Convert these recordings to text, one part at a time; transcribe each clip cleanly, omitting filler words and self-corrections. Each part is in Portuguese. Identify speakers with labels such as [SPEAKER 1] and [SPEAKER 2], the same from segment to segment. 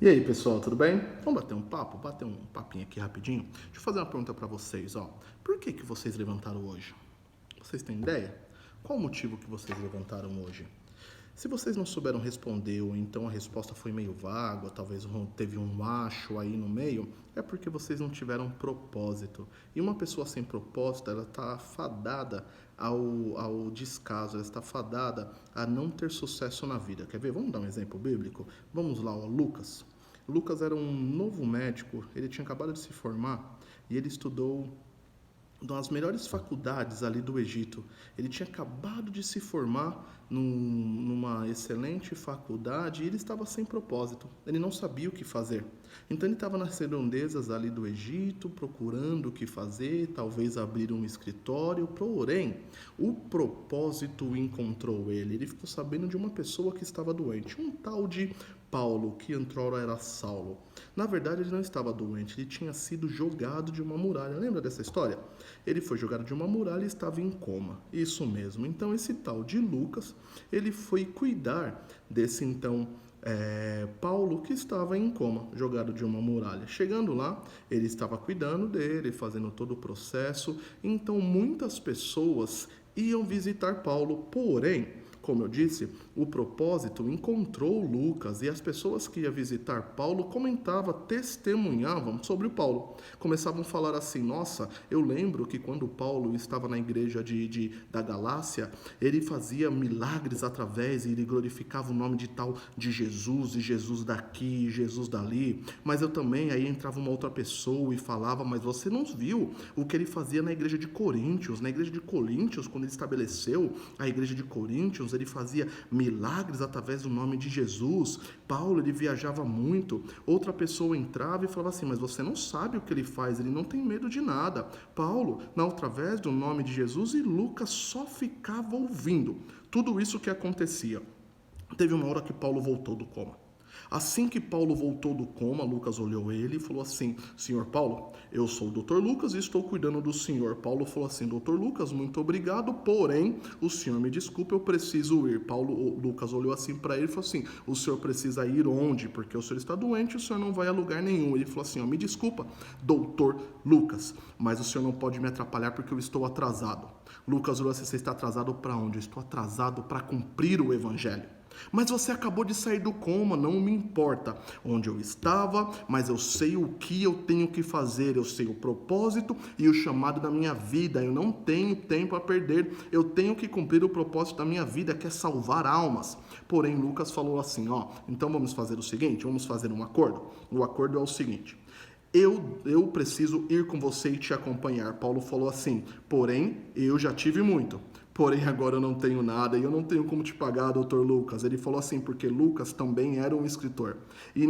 [SPEAKER 1] E aí, pessoal, tudo bem? Vamos bater um papo? Bater um papinho aqui rapidinho? Deixa eu fazer uma pergunta para vocês, ó. Por que vocês levantaram hoje? Vocês têm ideia? Qual o motivo que vocês levantaram hoje? Se vocês não souberam responder, ou então a resposta foi meio vaga, ou talvez teve um acho aí no meio, é porque vocês não tiveram propósito. E uma pessoa sem propósito, ela está fadada ao descaso, ela está fadada a não ter sucesso na vida. Quer ver? Vamos dar um exemplo bíblico? Vamos lá, ó, Lucas. Lucas era um novo médico, ele tinha acabado de se formar e ele estudou das melhores faculdades ali do Egito. Ele tinha acabado de se formar numa excelente faculdade e ele estava sem propósito. Ele não sabia o que fazer. Então ele estava nas redondezas ali do Egito, procurando o que fazer, talvez abrir um escritório, porém, o propósito encontrou ele. Ele ficou sabendo de uma pessoa que estava doente, um tal de Paulo, que outrora era Saulo. Na verdade, ele não estava doente, ele tinha sido jogado de uma muralha. Lembra dessa história? Ele foi jogado de uma muralha e estava em coma. Isso mesmo. Então, esse tal de Lucas, ele foi cuidar desse então Paulo, que estava em coma, jogado de uma muralha. Chegando lá, ele estava cuidando dele, fazendo todo o processo. Então, muitas pessoas iam visitar Paulo, porém, como eu disse, o propósito encontrou Lucas e as pessoas que iam visitar Paulo comentavam, testemunhavam sobre o Paulo. Começavam a falar assim, nossa, eu lembro que quando Paulo estava na igreja da Galácia, ele fazia milagres através e ele glorificava o nome de tal de Jesus, e Jesus daqui, e Jesus dali. Mas eu também, aí entrava uma outra pessoa e falava, mas você não viu o que ele fazia na igreja de Coríntios? Na igreja de Coríntios, quando ele estabeleceu a igreja de Coríntios, ele fazia milagres através do nome de Jesus. Paulo, ele viajava muito. Outra pessoa entrava e falava assim, mas você não sabe o que ele faz, ele não tem medo de nada. Paulo, através do nome de Jesus, e Lucas só ficava ouvindo tudo isso que acontecia. Teve uma hora que Paulo voltou do coma. Assim que Paulo voltou do coma, Lucas olhou ele e falou assim, senhor Paulo, eu sou o Dr. Lucas e estou cuidando do senhor. Paulo falou assim, Dr. Lucas, muito obrigado, porém, o senhor me desculpe, eu preciso ir. Lucas olhou assim para ele e falou assim, o senhor precisa ir onde? Porque o senhor está doente, o senhor não vai a lugar nenhum. Ele falou assim, me desculpa, Dr. Lucas, mas o senhor não pode me atrapalhar porque eu estou atrasado. Lucas olhou assim, você está atrasado para onde? Eu estou atrasado para cumprir o evangelho. Mas você acabou de sair do coma, não me importa onde eu estava, mas eu sei o que eu tenho que fazer, eu sei o propósito e o chamado da minha vida, eu não tenho tempo a perder, eu tenho que cumprir o propósito da minha vida, que é salvar almas. Porém, Lucas falou assim, então vamos fazer o seguinte, vamos fazer um acordo. O acordo é o seguinte, eu preciso ir com você e te acompanhar. Paulo falou assim, porém, eu já tive muito. Porém, agora eu não tenho nada e eu não tenho como te pagar, doutor Lucas. Ele falou assim, porque Lucas também era um escritor. E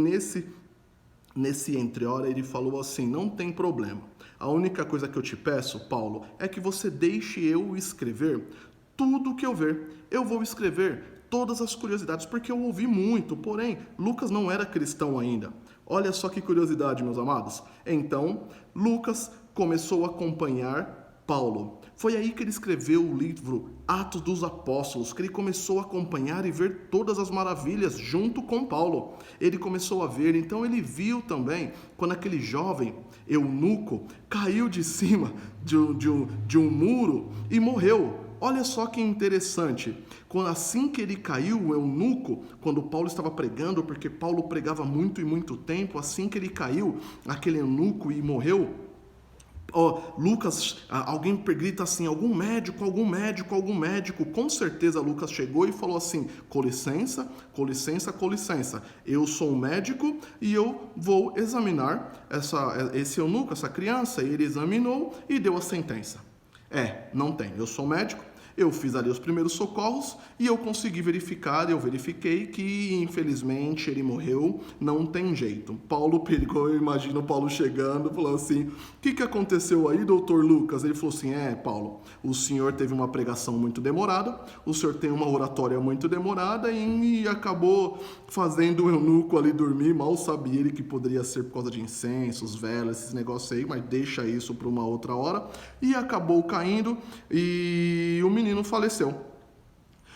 [SPEAKER 1] nesse entrehora ele falou assim, não tem problema. A única coisa que eu te peço, Paulo, é que você deixe eu escrever tudo que eu ver. Eu vou escrever todas as curiosidades, porque eu ouvi muito. Porém, Lucas não era cristão ainda. Olha só que curiosidade, meus amados. Então, Lucas começou a acompanhar Paulo. Foi aí que ele escreveu o livro Atos dos Apóstolos, que ele começou a acompanhar e ver todas as maravilhas junto com Paulo. Ele começou a ver, então ele viu também quando aquele jovem eunuco caiu de cima de um muro e morreu. Olha só que interessante, assim que ele caiu, o eunuco, quando Paulo estava pregando, porque Paulo pregava muito e muito tempo, assim que ele caiu, aquele eunuco e morreu, Lucas, alguém grita assim, algum médico, com certeza Lucas chegou e falou assim, com licença, eu sou um médico e eu vou examinar esse eunuco, essa criança, e ele examinou e deu a sentença. Não tem, eu sou médico, eu fiz ali os primeiros socorros e eu consegui verificar, eu verifiquei que infelizmente ele morreu, não tem jeito. Paulo pegou, eu imagino Paulo chegando, falou assim, o que aconteceu aí, doutor Lucas? Ele falou assim, Paulo, o senhor teve uma pregação muito demorada, o senhor tem uma oratória muito demorada e acabou fazendo o eunuco ali dormir, mal sabia ele que poderia ser por causa de incensos, velas, esses negócios aí, mas deixa isso para uma outra hora, e acabou caindo e o menino faleceu.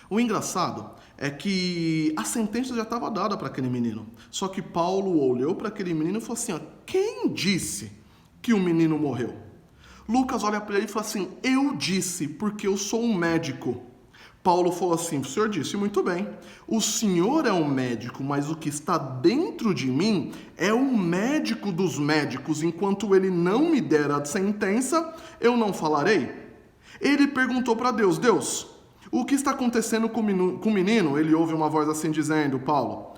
[SPEAKER 1] O engraçado é que a sentença já estava dada para aquele menino. Só que Paulo olhou para aquele menino e falou assim, ó, quem disse que o menino morreu? Lucas olha para ele e fala assim, eu disse, porque eu sou um médico. Paulo falou assim, o senhor disse muito bem, o senhor é um médico, mas o que está dentro de mim é o médico dos médicos, enquanto ele não me der a sentença, eu não falarei. Ele perguntou para Deus, Deus, o que está acontecendo com o menino? Ele ouve uma voz assim dizendo, Paulo,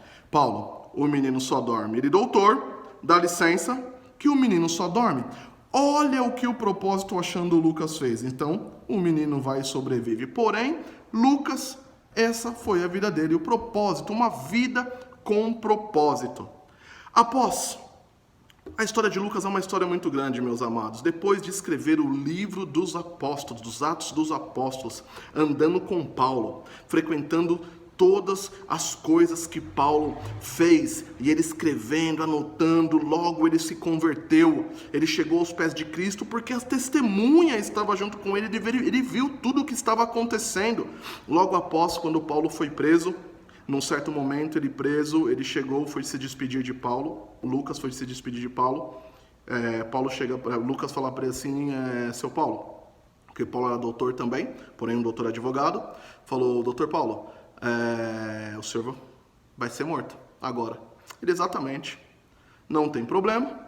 [SPEAKER 1] o menino só dorme. Ele, doutor, dá licença, que o menino só dorme. Olha o que o propósito achando Lucas fez. Então, o menino vai e sobrevive. Porém, Lucas, essa foi a vida dele, o propósito, uma vida com propósito. Após, a história de Lucas é uma história muito grande, meus amados. Depois de escrever o livro dos apóstolos, dos Atos dos Apóstolos, andando com Paulo, frequentando todas as coisas que Paulo fez, e ele escrevendo, anotando, logo ele se converteu, ele chegou aos pés de Cristo, porque a testemunha estava junto com ele, ele viu tudo o que estava acontecendo. Logo após, quando Paulo foi preso, num certo momento ele chegou, foi se despedir de Paulo, Lucas foi se despedir de Paulo, Lucas fala para ele assim, seu Paulo, porque Paulo era doutor também, porém um doutor advogado, falou, doutor Paulo, o senhor vai ser morto agora. Ele, exatamente, não tem problema,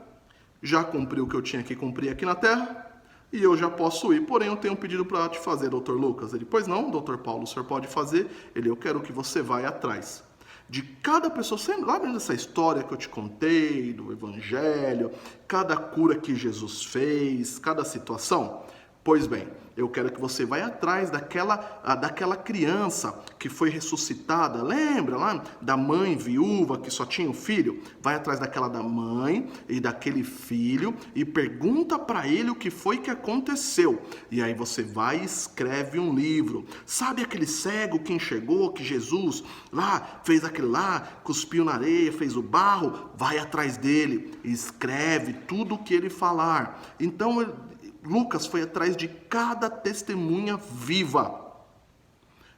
[SPEAKER 1] já cumpri o que eu tinha que cumprir aqui na terra, e eu já posso ir, porém eu tenho um pedido para te fazer, doutor Lucas. Ele, pois não, doutor Paulo, o senhor pode fazer. Ele, eu quero que você vá atrás de cada pessoa, você lembra dessa história que eu te contei, do evangelho, cada cura que Jesus fez, cada situação? Pois bem, eu quero que você vá atrás daquela criança que foi ressuscitada. Lembra lá da mãe viúva que só tinha um filho? Vai atrás daquela da mãe e daquele filho e pergunta para ele o que foi que aconteceu. E aí você vai e escreve um livro. Sabe aquele cego que enxergou que Jesus lá fez aquele lá, cuspiu na areia, fez o barro? Vai atrás dele e escreve tudo o que ele falar. Então, Lucas foi atrás de cada testemunha viva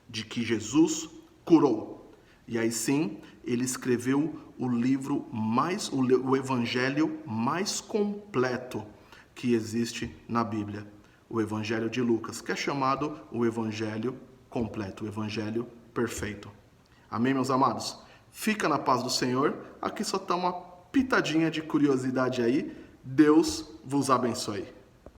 [SPEAKER 1] de que Jesus curou. E aí sim, ele escreveu o evangelho mais completo que existe na Bíblia. O evangelho de Lucas, que é chamado o evangelho completo, o evangelho perfeito. Amém, meus amados? Fica na paz do Senhor. Aqui só está uma pitadinha de curiosidade aí. Deus vos abençoe.